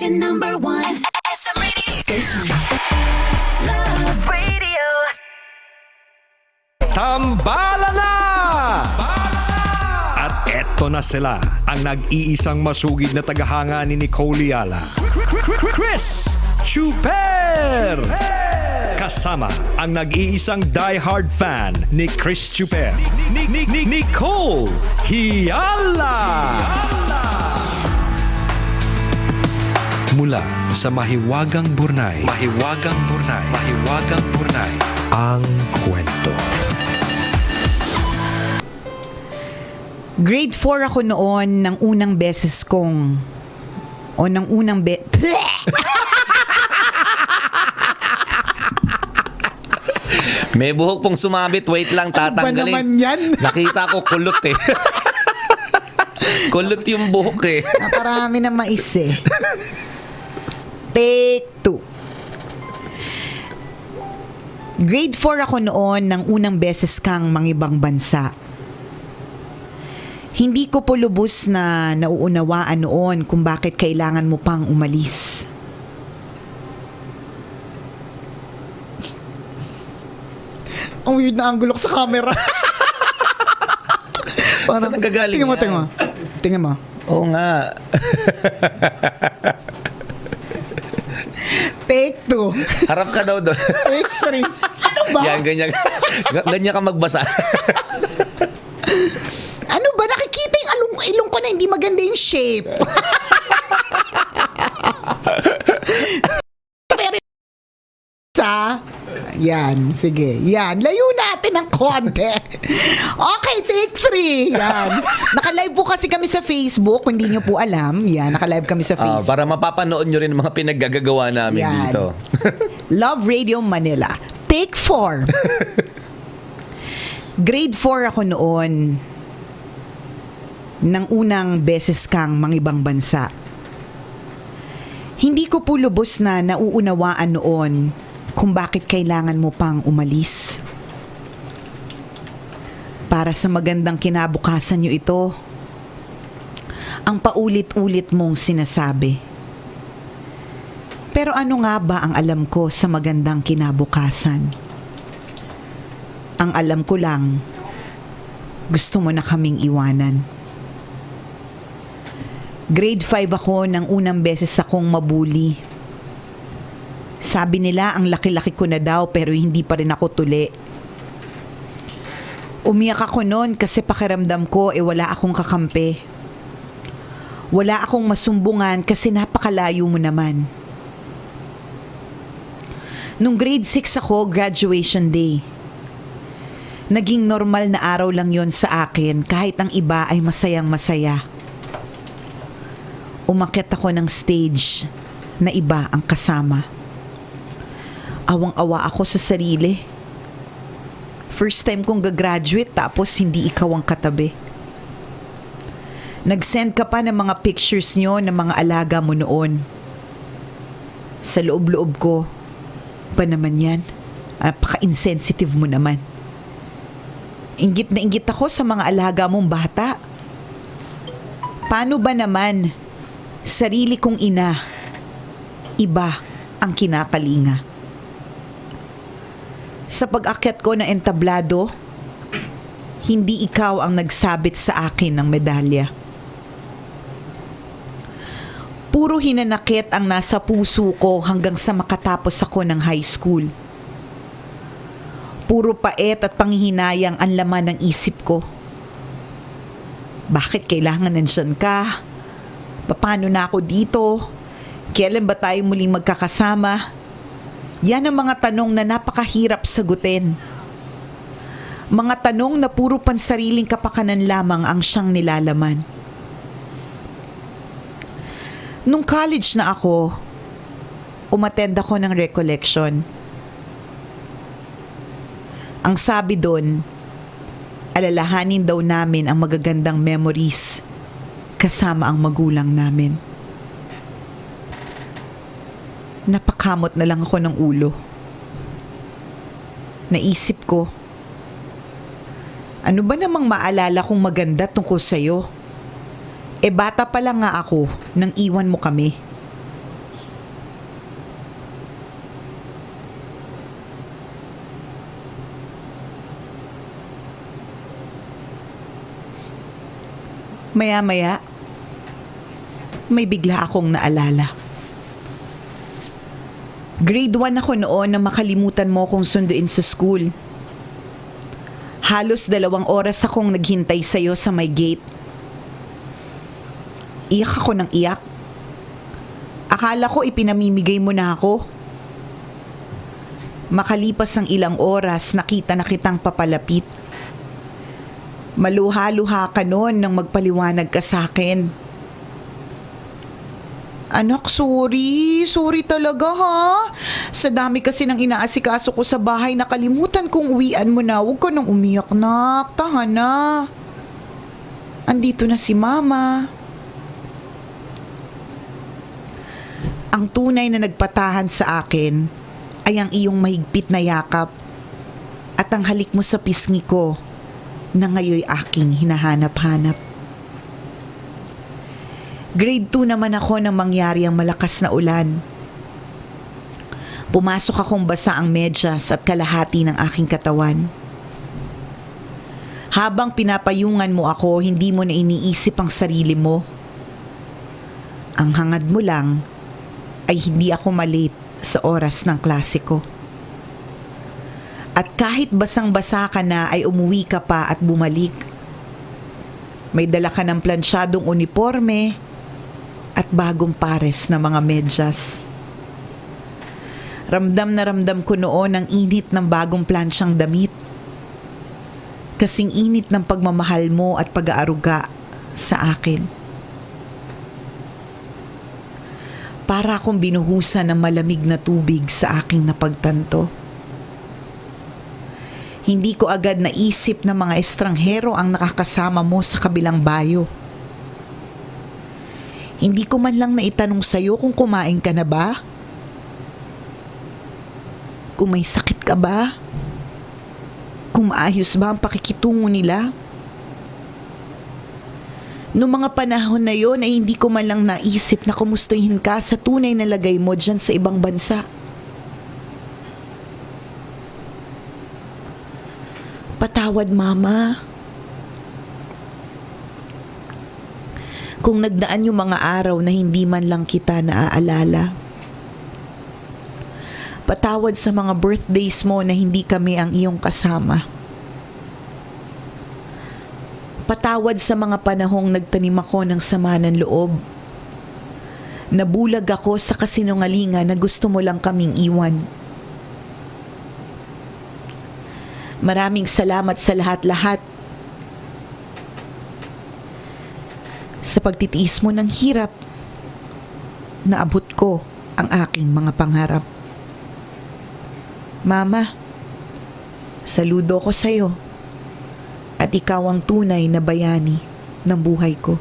is your number one SM radio station. Love Radio. Tambala na! At eto na sila, ang nag-iisang masugid na tagahanga ni Nicole Yala. Chris Chuper! Kasama ang nag-iisang die-hard fan ni Chris Chuper, Nicole Yala! Mula sa Mahiwagang Burnay, ang kwento. Grade 4 ako noon ng unang beses kong May buhok pong sumabit. Wait lang, tatanggalin. Ano ba naman yan? Nakita ko kulot eh. Kulot yung buhok eh. Naparami na mais eh. Take 2. Grade 4 ako noon ng unang beses kang mangibang bansa. Hindi ko po lubos na nauunawaan noon kung bakit kailangan mo pang umalis. Ang weird na angulo ko sa camera. Saan nagagaling yan? Tingnan mo. Oo nga. Take 2. Harap ka daw doon. Take 3. Ano ba? Yan, ganyan. Ganyan ka magbasa. Ano ba? Nakikita yung ilong ko na hindi maganda yung shape. Yan, sige. Yan, layo natin ng konti. Okay, take 3. Yan. Naka-live po kasi kami sa Facebook, kung hindi nyo po alam. Yan, naka-live kami sa Facebook. Para mapapanood nyo rin mga pinaggagawa namin Yan. dito. Love Radio Manila. Take 4. Grade 4 ako noon ng unang beses kang mangibang bansa. Hindi ko po lubos na nauunawaan noon kung bakit kailangan mo pang umalis. Para sa magandang kinabukasan nyo ito, ang paulit-ulit mong sinasabi. Pero ano nga ba ang alam ko sa magandang kinabukasan? Ang alam ko lang, gusto mo na kaming iwanan. Grade 5 ako nang unang beses akong mabuli. Sabi nila ang laki-laki ko na daw pero hindi pa rin ako tuli. Umiyak ako noon kasi pakiramdam ko wala akong kakampi. Wala akong masumbungan kasi napakalayo mo naman. Nung grade 6 ako, graduation day. Naging normal na araw lang yon sa akin kahit ang iba ay masayang masaya. Umakyat ako ng stage na iba ang kasama. Awang-awa ako sa sarili. First time kong gagraduate tapos hindi ikaw ang katabi. Nag-send ka pa ng mga pictures nyo ng mga alaga mo noon. Sa loob-loob ko, ba naman yan? Napaka-insensitive mo naman. Inggit na inggit ako sa mga alaga mong bata. Paano ba naman sarili kong ina, iba ang kinakalinga? Sa pag-akyat ko ng entablado, hindi ikaw ang nagsabit sa akin ng medalya. Puro hinanakit ang nasa puso ko hanggang sa makatapos ako ng high school. Puro pait at panghihinayang ang laman ng isip ko. Bakit kailangan nandyan ka? Paano na ako dito? Kailan ba tayo muling magkakasama? Yan ang mga tanong na napakahirap sagutin. Mga tanong na puro pansariling kapakanan lamang ang siyang nilalaman. Nung college na ako, umattend ako ng recollection. Ang sabi doon, alalahanin daw namin ang magagandang memories kasama ang magulang namin. Napakamot na lang ako ng ulo. Naisip ko, ano ba namang maalala kong maganda tungkol sa'yo? Bata pa lang nga ako nang iwan mo kami. Maya-maya, may bigla akong naalala. Grade 1 ako noon na makalimutan mo kong sunduin sa school. Halos 2 oras akong naghintay sa'yo sa may gate. Iyak ako ng iyak. Akala ko ipinamimigay mo na ako. Makalipas ang ilang oras, nakita na kitang papalapit. Maluha-luha ka noon nang magpaliwanag ka sa akin. Anak, sorry. Sorry talaga ha. Sa dami kasi ng inaasikaso ko sa bahay, nakalimutan kong uwian mo na. Huwag ka nang umiyak, nak. Tahan na. Andito na si Mama. Ang tunay na nagpatahan sa akin ay ang iyong mahigpit na yakap at ang halik mo sa pisngi ko na ngayoy aking hinahanap-hanap. Grade 2 naman ako nang mangyari ang malakas na ulan. Pumasok akong basa ang medyas at kalahati ng aking katawan. Habang pinapayungan mo ako, hindi mo na iniisip ang sarili mo. Ang hangad mo lang ay hindi ako malate sa oras ng klase ko. At kahit basang-basa ka na ay umuwi ka pa at bumalik. May dala ka ng plansyadong uniforme at bagong pares na mga medyas. Ramdam na ramdam ko noon ang init ng bagong plansyang damit. Kasing init ng pagmamahal mo at pag-aaruga sa akin. Para akong binuhusan ng malamig na tubig sa aking napagtanto. Hindi ko agad naisip na mga estranghero ang nakakasama mo sa kabilang bayo. Hindi ko man lang naitanong sa'yo kung kumain ka na ba? Kung may sakit ka ba? Kung maayos ba ang pakikitungo nila? Noong mga panahon na yon ay hindi ko man lang naisip na kumustahin ka sa tunay na lagay mo dyan sa ibang bansa. Patawad, Mama. Kung nagdaan yung mga araw na hindi man lang kita naaalala. Patawad sa mga birthdays mo na hindi kami ang iyong kasama. Patawad sa mga panahong nagtanim ako ng sama ng loob. Nabulag ako sa kasinungalingan na gusto mo lang kaming iwan. Maraming salamat sa lahat-lahat. Sa pagtitiis mo ng hirap, naabot ko ang aking mga pangarap. Mama, saludo ko sa'yo at ikaw ang tunay na bayani ng buhay ko.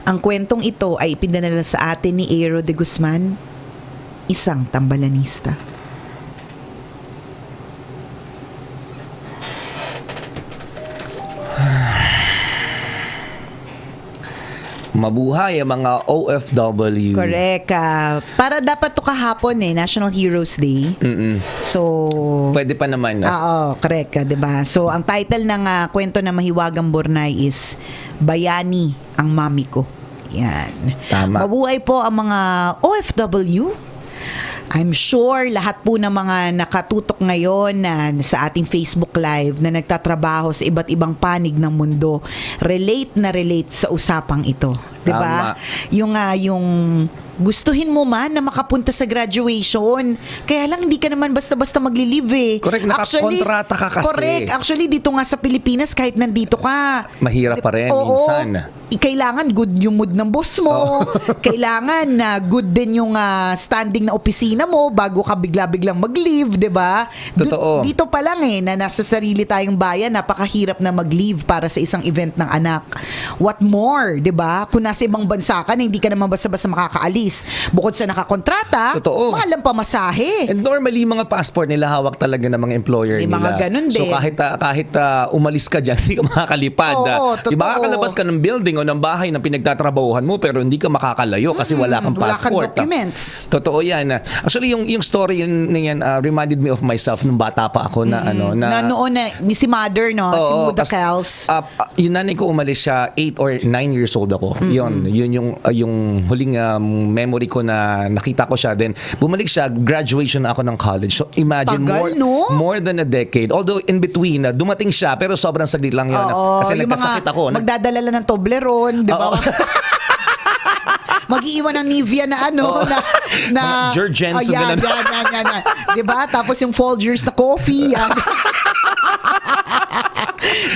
Ang kwentong ito ay ipinadala sa atin ni Aero de Guzman, isang tambalanista. Mabuhay ang mga OFW. Correct. Para dapat to kahapon National Heroes Day. So, Pwede pa naman. oo, correct, 'di ba? So, ang title ng kwento na Mahiwagang Burnay is Bayani ang Mami Ko. Yan. Tama. Mabuhay po ang mga OFW. I'm sure lahat po ng mga nakatutok ngayon sa ating Facebook Live na nagtatrabaho sa iba't ibang panig ng mundo, relate sa usapang ito. 'Di ba? Yung gustuhin mo man na makapunta sa graduation. Kaya lang hindi ka naman basta-basta magli-leave Correct, nakakontrata ka kasi. Correct. Actually, dito nga sa Pilipinas, kahit nandito ka, Mahirap pa rin minsan. Kailangan good yung mood ng boss mo. Kailangan na good din yung standing na opisina mo bago ka bigla-biglang mag-leave, 'di ba? Totoo. Dito pa lang na nasa sarili tayong bayan, napakahirap na mag-leave para sa isang event ng anak. What more, 'di ba? Kung nasa ibang bansa ka na hindi ka naman basta-basta makakaalis. Bukod sa nakakontrata, Totoo. mahal ang pamasahe. And normally, mga passport nila hawak talaga ng mga employer May nila. mga ganun So din. kahit umalis ka dyan, hindi ka makakalipad. Oo, Di ba, totoo. kakalabas ka ng building o ng bahay na pinagtatrabahuhan mo pero hindi ka makakalayo kasi wala kang wala kang passport. documents. Totoo yan. Actually, yung story na yan reminded me of myself nung bata pa ako na Na noon na, si mother, no? Si Oo, Muda kas- Kels. yung nanay ko umalis siya 8 or 9 years old ako. Yun yung huling memory ko na nakita ko siya. Then bumalik siya, graduation na ako ng college. So imagine Tagal, no? more than a decade. Although in between, dumating siya pero sobrang saglit lang yun. Oo, Kasi yung nagkasakit mga ako. magdadala lang ng Toblerone, di ba? Oo. Mag-iiwan ng Nivea na Oo. na Mga Jergens, yan. ganun. Di ba? Tapos yung Folgers na coffee, yan.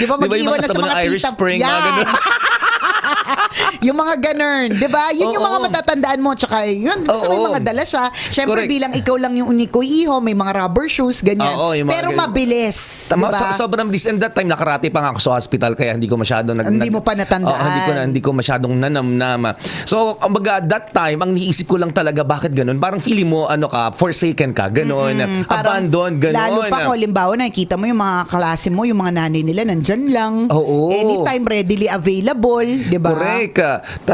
Di ba? Di ba yung Mag-iiwan mga na sa sabon mga ng Irish tita. Spring, mga ganun? Yung mga ganun, di ba? Yun yung Oo. mga matatandaan mo. Tsaka yun, so may Oo. mga dala siya. Siyempre, Correct. bilang ikaw lang yung uniko iho, may mga rubber shoes, ganyan. Oo, yung mga Pero ganun. mabilis. Tama, Diba? sobrang bilis. And that time, nakarati pa nga ako sa hospital kaya hindi ko masyadong Hindi mo pa natandaan. Oo, hindi ko masyadong nanamnama. So, that time, ang niisip ko lang talaga, bakit ganun? Parang feeling mo, forsaken ka, ganun. Parang Abandon, ganun. Lalo pa kung halimbawa nakikita mo yung mga klase mo, yung mga nanay nila nandyan lang. Oo. Anytime readily available, di ba? Correct.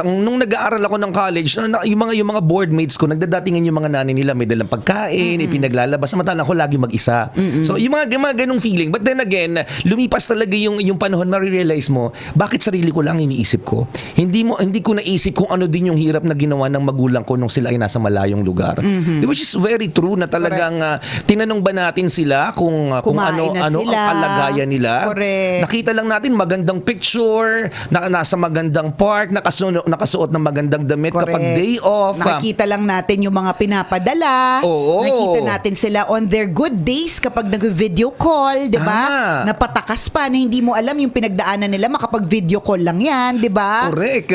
Nung nag-aaral ako ng college, yung mga boardmates ko, nagdadatingin yung mga nanay nila, may dalang pagkain, ipinaglalabas. Samantalang ako lagi mag-isa. So, yung mga ganung feeling. But then again, lumipas talaga yung panahon, marirealize mo, bakit sarili ko lang iniisip ko? Hindi ko naisip kung ano din yung hirap na ginawa ng magulang ko nung sila ay nasa malayong lugar. Which is very true na talagang tinanong ba natin sila kung Kumain ano na ang sila. kalagayan nila. Correct. Nakita lang natin magandang picture, nasa magandang park, nakasuot ng magandang damit Correct. kapag day off. Nakikita lang natin yung mga pinapadala. Oo. Nakikita natin sila on their good days kapag nag-video call, di ba? Tama. Napatakas pa na hindi mo alam yung pinagdaanan nila, makapag-video call lang yan, di ba? Correct.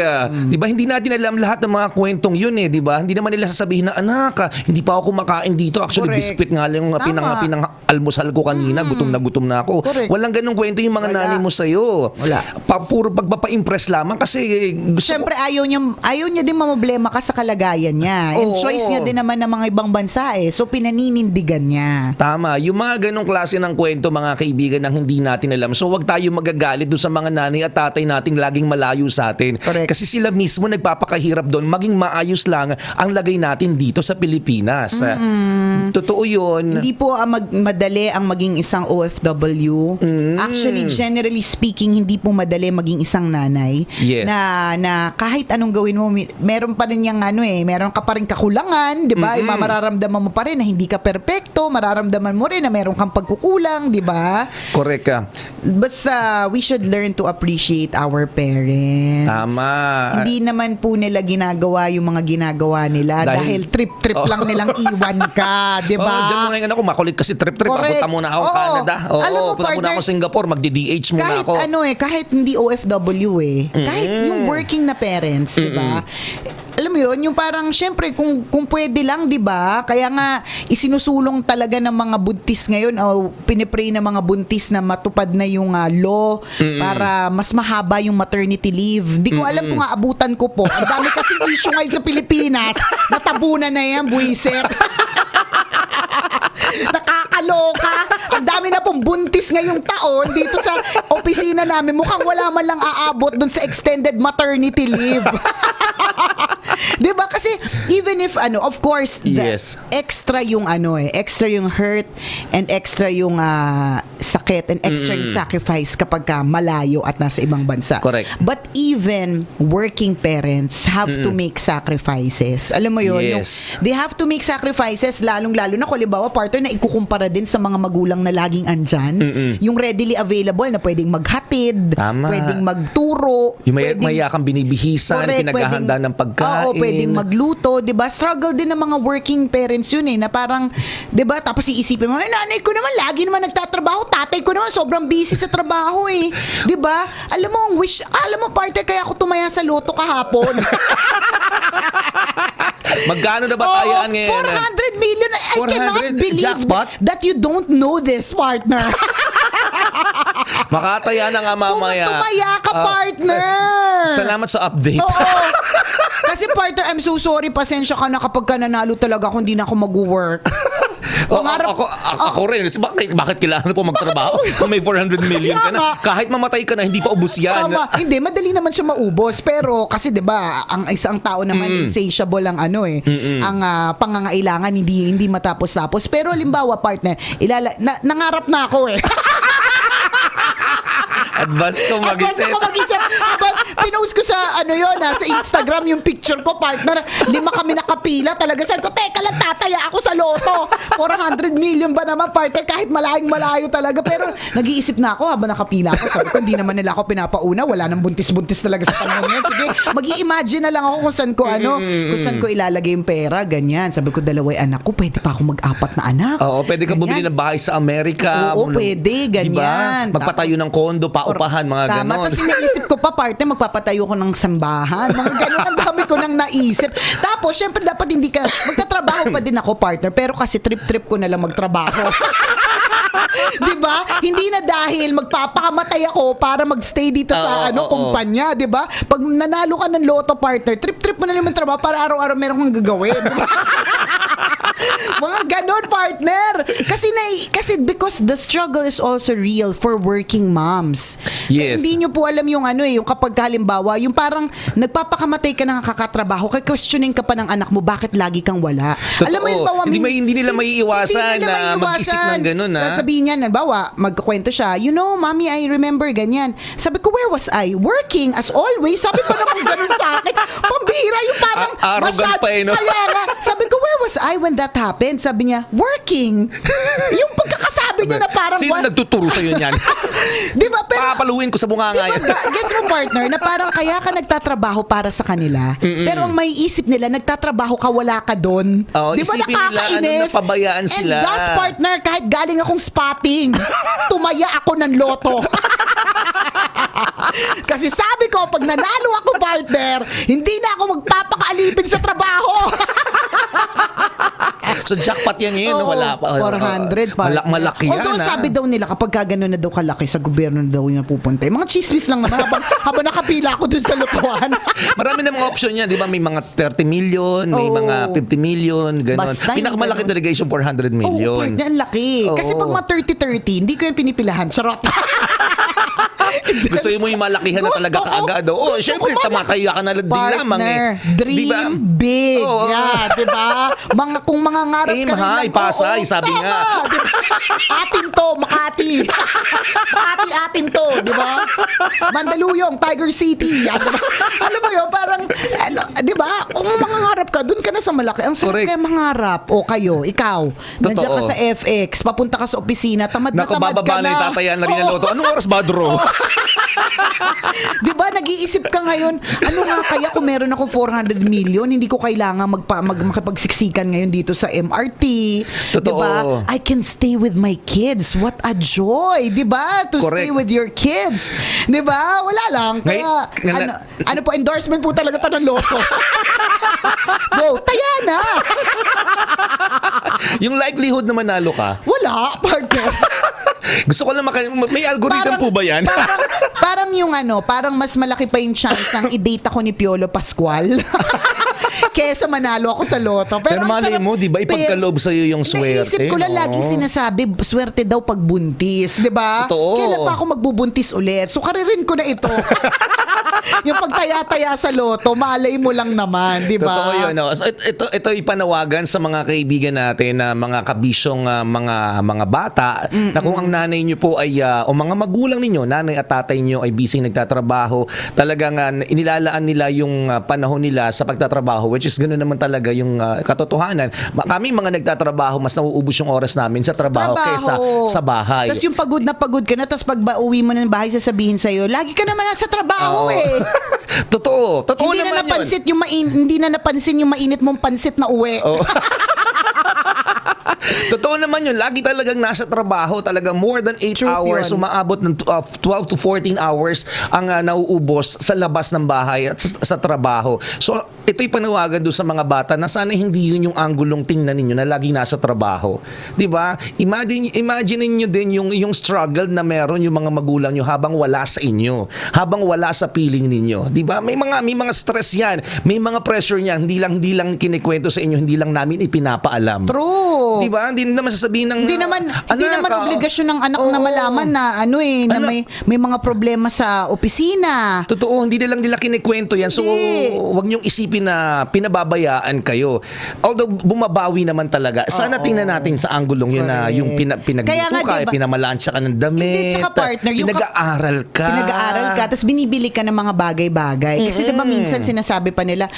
'Di ba hindi natin alam lahat ng mga kwentong 'yun 'di ba? Hindi naman nila sasabihin na anak, hindi pa ako kumakain dito. Actually Correct. biscuit nga lang yung Tama. pinang-almusal ko kanina, gutom na ako. Correct. Walang ganung kwento yung mga Wala. nanay mo sa iyo. Wala. Puro pagpapa-impress lamang kasi gusto Siyempre, ayaw niya din mamoblema ka sa kalagayan niya. And Oo. choice niya din naman ng mga ibang bansa eh. So, pinaninindigan niya. Tama. Yung mga ganong klase ng kwento, mga kaibigan, ang hindi natin alam. So, wag tayo magagalit doon sa mga nanay at tatay nating laging malayo sa atin. Correct. Kasi sila mismo nagpapakahirap doon. Maging maayos lang ang lagay natin dito sa Pilipinas. Totoo yun. Hindi po madali ang maging isang OFW. Actually, generally speaking, hindi po madali maging isang nanay. Yes. Na kahit anong gawin mo, meron pa rin yung meron ka pa rin kakulangan, di ba? Mararamdaman mo pa rin na hindi ka perpekto, mararamdaman mo rin na meron kang pagkukulang, di ba? Correct ka. But we should learn to appreciate our parents. Tama. Hindi naman po nila ginagawa yung mga ginagawa nila dahil trip-trip Oh. lang nilang iwan ka, di ba? Diyan muna yung ako, makulit kasi trip-trip. Correct. Papunta muna ako Oo. Canada. Oo, Alam mo, punta muna partner, ako Singapore, magdi-DH muna kahit ako. kahit hindi OFW kahit yung working na parents, di ba? Alam mo yun, yung parang syempre kung pwede lang, di ba? Kaya nga isinusulong talaga ng mga buntis ngayon o pinipray ng mga buntis na matupad na yung law para mas mahaba yung maternity leave. Hindi ko alam kung aabutan ko po. Ang dami kasing issue ngayon sa Pilipinas. Natabunan na yan, buwisit. Nakakaloka. Ang dami na pong buntis ngayong taon dito sa opisina namin. Mukhang wala man lang aabot dun sa extended maternity leave. 'Di ba? Kasi even if of course, Yes. extra yung extra yung hurt and extra yung sakit and extra yung sacrifice kapag ka malayo at nasa ibang bansa. Correct. But even working parents have to make sacrifices. Alam mo yun? Yes. They have to make sacrifices, lalong-lalo na kung halimbawa, partner, na ikukumpara din sa mga magulang na laging andyan. Yung readily available na pwedeng maghatid, Tama. pwedeng magturo, Yung maya kang binibihisan, Correct, pinaghahanda ng pagkain. Oo, pwedeng magluto, 'di ba? Struggle din ng mga working parents 'yun na parang 'di ba? Tapos iisipin mo, nanay ko naman lagi naman nagtatrabaho, tatay ko naman sobrang busy sa trabaho 'Di ba? Alam mo, partner, kaya ako tumaya sa loto kahapon. Magkano na ba tayaan ngayon? 400 million. I 400 cannot believe jackpot? that you don't know this, partner. Makataya na nga mamaya. Tumaya ka, partner! Salamat sa update. Oo. Kasi partner, I'm so sorry. Pasensya ka na kapag ka nanalo talaga kung hindi na ako mag-work. Ako rin. Bakit kailangan po magtrabaho? Kung may 400 million ka na. Kahit mamatay ka na, hindi pa ubus yan. Tama. Hindi, madali naman siya maubos. Pero kasi 'di ba, ang isang tao naman insatiable ang ang pangangailangan hindi matapos-tapos. Pero halimbawa, partner, nangarap na ako eh. Advance ko mag-isip. Advance ako mag-isip. Pinost ko sa sa Instagram yung picture ko, partner. 5 kami nakapila. Talaga sabi ko, teka lang, tataya ako sa loto. 400 million ba naman, partner? Kahit malayo talaga. Pero nag-iisip na ako habang nakapila ako. Sabi ko, hindi naman nila ako pinapauna. Wala nang buntis-buntis talaga sa panahon ngayon. Sige, mag-i-imagine na lang ako kung saan ko ilalagay yung pera. Ganyan. Sabi ko, 2 anak ko. Pwede pa ako mag-4 na anak. Oo, pwede ka bumili ng bahay sa Amerika. Oo, pwede. Ganyan. Diba? Magpatayo ng kondo, paupahan, mga ganon. Tama. Tapos iniisip ko pa, partner, magpapatayo ko ng sambahan. Mga ganon, ang dami ko nang naisip. Tapos, syempre, dapat hindi ka, magtatrabaho pa din ako, partner, pero kasi trip-trip ko na lang magtrabaho. Diba? Hindi na dahil magpapakamatay ako para magstay dito sa kumpanya, diba? Pag nanalo ka ng loto, partner, trip-trip mo na lang magtrabaho para araw-araw meron kang gagawin. Mga ganon, partner. Kasi because the struggle is also real for working moms. Yes. Hindi nyo po alam yung yung kapag halimbawa, yung parang nagpapakamatay ka ng kakatrabaho, kaya questioning ka pa ng anak mo, bakit lagi kang wala? Totoo. Alam mo yung bawa, Hindi nila maiiwasan na mag-isip ng ganun, ha? Sasabihin niya, bawa, magkukwento siya, mommy, I remember ganyan. Sabi ko, where was I? Working, as always. Sabi pa naman ganun sa akin. Pambihira yung parang arrogant pa no? Kaya nga, sabi ko, where was I when that happened? Sabi niya, working. Yung pagkakasabi niya na parang... Sino nagtuturo sa'yo niyan? Di ba? Pero, papaluin ko sa bunganga yan. Gets mo, partner, na parang kaya ka nagtatrabaho para sa kanila, pero ang may isip nila, nagtatrabaho ka, wala ka doon. Di ba, isipin nila, napabayaan sila. And thus, partner, kahit galing akong spotting, tumaya ako ng loto. Kasi sabi ko, pag nanalo ako, partner, hindi na ako magpapakaalipin sa trabaho. So jackpot yan ngayon, wala pa. 400 pa. Malaki yan. Although sabi daw nila, kapag gano'n na daw kalaki, sa gobyerno na daw yung napupunta. Mga chismis lang naman habang nakapila ako dun sa lutuan. Marami na mga option yan, di ba? May mga 30 million, may mga 50 million, gano'n. Pinakamalaki talaga is yung 400 million. Oo, partner, ang laki. Kasi pag mga 30-30, hindi ko yung pinipilahan. Charot. Gusto mo yung malakihan na talaga kaagad. Oo, syempre, tamakaya ka na din lamang eh. Dream diba? big. Oo. Yeah, diba? Kung mga ngarap Aim ka rin high, lang, Pasay, sabi tama, nga. Diba? Atin to, Makati. Makati atin to, diba? Mandaluyong, Tiger City. Yan, diba? Alam mo yun, parang, diba? Kung mangangarap ka, dun ka na sa malaki. Ang sarap kaya mangarap. O kayo, ikaw, nandiyan ka sa FX, papunta ka sa opisina, tamad na tamad ka bababa na yung tatayaan na rin ang loto. Anong oras ba, Dro? Diba, nag-iisip ka ngayon, ano nga kaya kung meron ako 400 million, hindi ko kailangan makipagsiksikan ngayon dito sa MRT. Totoo. Diba? I can stay with my kids. What a joy, diba? To Correct. stay with your kids. Diba? Wala lang. Kaya, ano po, endorsement po talaga ito ng loto. Go, taya na. Yung likelihood na manalo ka? Wala, partner. Gusto ko lang may algorithm po ba yan? Parang yung parang mas malaki pa yung chance ng i-date ako ni Piolo Pascual kesa manalo ako sa loto. Pero malay mo, di ba, ipagkaloob sa'yo yung swerte. Naisip ko lang laging sinasabi, swerte daw pag buntis, di ba? Totoo. Kailan pa ako magbubuntis ulit? So, karirin ko na ito. Yung pagtaya-taya sa loto, malay mo lang naman, di ba? Totoo yun. No? So, ito ipanawagan sa mga kaibigan natin na mga kabisyong mga bata na kung ang nanay nyo po ay o mga magulang ninyo, nanay at tatay nyo ay busy nagtatrabaho, talagang inilalaan nila yung panahon nila sa pagtatrabaho, which is ganoon naman talaga yung katotohanan. Kami mga nagtatrabaho, mas nauubos yung oras namin sa trabaho kaysa sa bahay. Tapos yung pagod na pagod ka na, tapos pag uwi mo ng bahay, sasabihin sa'yo, lagi ka naman nasa trabaho eh. Totoo. Totoo Hindi naman na napansin yung hindi na napansin yung mainit mong pansit na uwi. Oh. Totoo naman yun. Lagi talagang nasa trabaho. Talagang more than 8 Truth hours. yun. Umaabot ng 12 to 14 hours ang nauubos sa labas ng bahay at sa trabaho. So, ito'y panawagan doon sa mga bata na sana hindi yun yung anggulong tingnan ninyo na lagi nasa trabaho. 'Di ba? Imagine niyo din yung struggle na meron yung mga magulang nyo habang wala sa inyo. Habang wala sa piling ninyo. 'Di ba? May mga stress yan. May mga pressure yan. Hindi lang kinikwento sa inyo. Hindi lang namin ipinapaalam. True. 'Di ba? Hindi naman sasabihin ng Hindi naman obligasyon ng anak Oo. na malaman na na may mga problema sa opisina. Totoo, hindi na lang nila kinikwento yan. So, Hindi. wag niyong isipin na pinababayaan kayo. Although, bumabawi naman talaga. Sana tingnan natin sa anggulong yun na Correct. yung Kaya nga, pinagluto ka, diba, pinamalansya ka ng damit. Hindi, tsaka partner, yung pinag-aaral ka. Pinag-aaral ka, tapos binibili ka ng mga bagay-bagay. Kasi diba minsan sinasabi pa nila,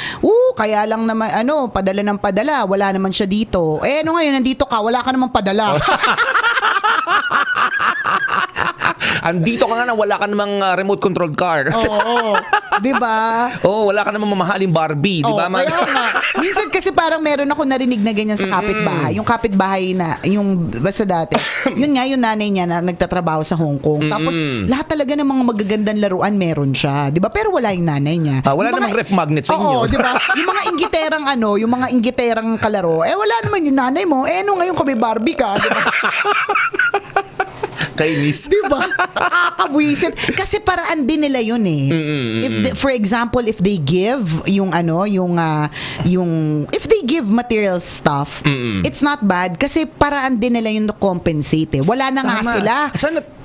kaya lang naman, padala ng padala, wala naman siya dito. Ano ngayon, nandito ka, wala ka naman padala. Andito ka nga na wala ka namang remote controlled car. Oo. Diba? Wala ka namang mamahaling Barbie. Di ba? Kaya nga. Minsan kasi parang meron ako narinig na ganyan sa kapitbahay. Yung kapitbahay na, basta dati. Yun nga, yung nanay niya na nagtatrabaho sa Hong Kong. Tapos, lahat talaga ng mga magagandang laruan meron siya. Di ba? Pero wala yung nanay niya. Wala Yung namang ref magnet sa inyo. Oo, di ba? Yung mga inggiterang kalaro, wala naman yung nanay mo. Ano ngayon kami Barbie ka? Di ba? Kainis. Di ba? Nakakabwisit. Kasi paraan din nila yun eh. For example, if they give if they give material stuff, it's not bad kasi paraan din nila yun to compensate eh. Wala na nga Tama. sila.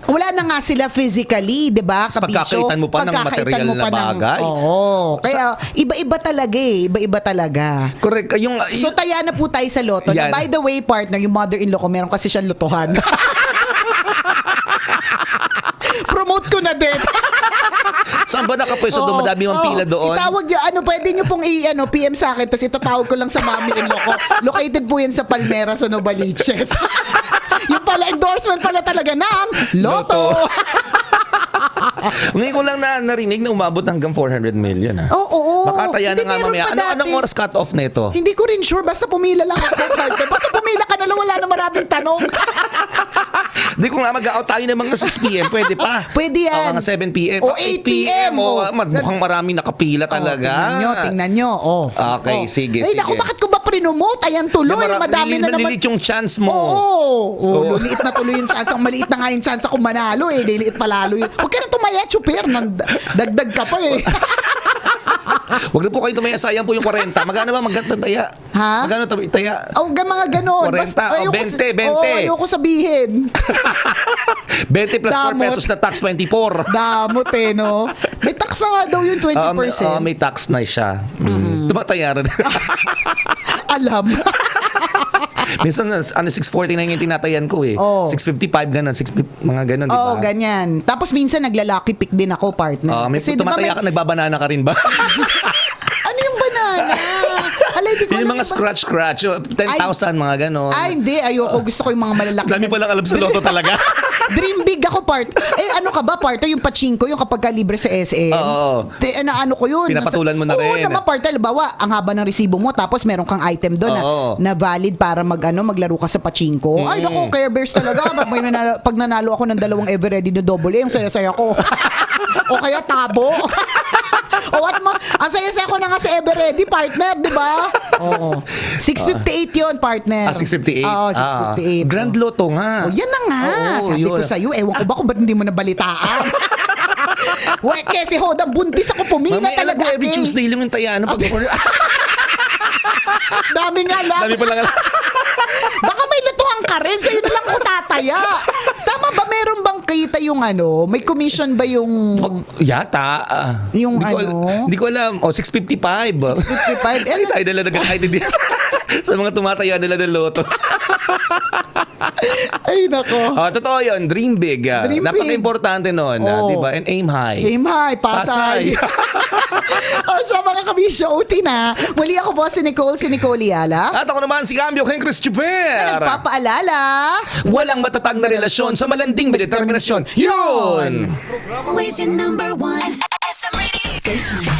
Wala na nga sila physically, 'di ba? Sa pagkakaitan mo pa ng material na bagay. Oo. Kaya iba-iba talaga eh. Iba-iba talaga. Correct. So taya na po tayo sa loto. Yan. By the way, partner, yung mother-in-law ko, meron kasi siyang lotohan. Promote ko na din. Saan ba nakapwesto doon? Madami mang pila doon. Itawag niyo, pwede niyo pong PM sa akin, tapos itatawag ko lang sa mami-in-law ko. Located po yan sa Palmera, sa Novaliches. Yung pala, endorsement pala talaga ng Lotto. Ngayon ko lang narinig na umabot hanggang 400 million. Oo. Baka taya na Hindi, nga meron mamaya. pa dati. Anong oras cut-off na ito? Hindi ko rin sure, basta pumila lang ako. Basta pumila ka na lang, wala na maraming tanong. Hindi ko nga mag-out tayo ng mga 6 p.m. Pwede pa. Pwede yan. Mga 7 p.m. O 8 p.m. Mukhang maraming nakapila talaga. Tingnan nyo. Okay, sige. Naku, bakit ko ba prinomote? Ayan, tuloy. Madami na naman. Malilit yung chance mo. Oo. Liliit na tuloy yung chance. Ang maliit na nga yung chance ako manalo eh. Liliit palalo yun. Huwag ka na tumaya, chuper. Dagdag ka pa eh. Huwag na po kayo tumaya. Sayang po yung 40. Magkano ba? Magkano taya? Ha? Magkano taya? Mga ganon. 40. 20. Ayoko sabihin. 20 plus 4 Damot. pesos na tax 24. Damot eh, no? May tax na nga daw yung 20%. May tax na siya. Tumataya rin. Alam. Minsan, 640 na yung tinatayan ko eh. 655 ganun, mga ganun, di ba? Oo, ganyan. Tapos minsan naglalaki pick din ako, partner. May Kasi, di ba, tumataya ka, nagbabanana ka rin ba? ano yung banana? Alay, di ko Yung alam mga scratch, 10,000, mga ganun. Hindi. Ayoko. Gusto ko yung mga malalaki. Dami palang alam sa loto talaga. Dream big ako, part. Ano ka ba, partner? Yung pachinko, yung kapag libre sa SM. Oo. Ano ko yun? Pinapatulan mo na Oo rin. naman, partner. Halimbawa, ang haba ng resibo mo, tapos meron kang item doon na valid para maglaro ka sa pachinko. Ay, naku, Care Bears talaga. Pag nanalo ako ng 2 Ever Ready na double A, yung saya-saya ko. O kaya tabo. Ang saya-saya ko na nga sa Ever Ready, partner, di ba? Oo. 658 yun, partner. 658? Oo, 658. Grand Lotto nga. Yan na nga. Oo, Sabi ko yun. sa'yo, ewan ko ba kung ba't hindi mo nabalitaan? Kasi hodang buntis ako, pumila Mamaya alam talaga. ko, every Tuesday lang yung taya. Dami nga lang. Dami pa lang. Baka may lutuhan ka rin, sa'yo na lang ko tataya. Tama ba, meron bang kita yung may commission ba yung... Yata. Yung Hindi ko alam. 655. 55? Ay, tayo nila nag-excited din. Sa mga tumataya nila ng loto. Ay, nako. Totoo yun. Dream big. Dream big. Napaka-importante nun. Di ba? And aim high. Aim high, Pasay. Siya mga kabisyo, uti na. Muli ako po si Nicole Yala. At ako naman si Cambio King Chris Chuper. Nagpapaalala. Walang matatag na relasyon sa malanding determinasyon. Yun! Always your number one. SM Radio Station.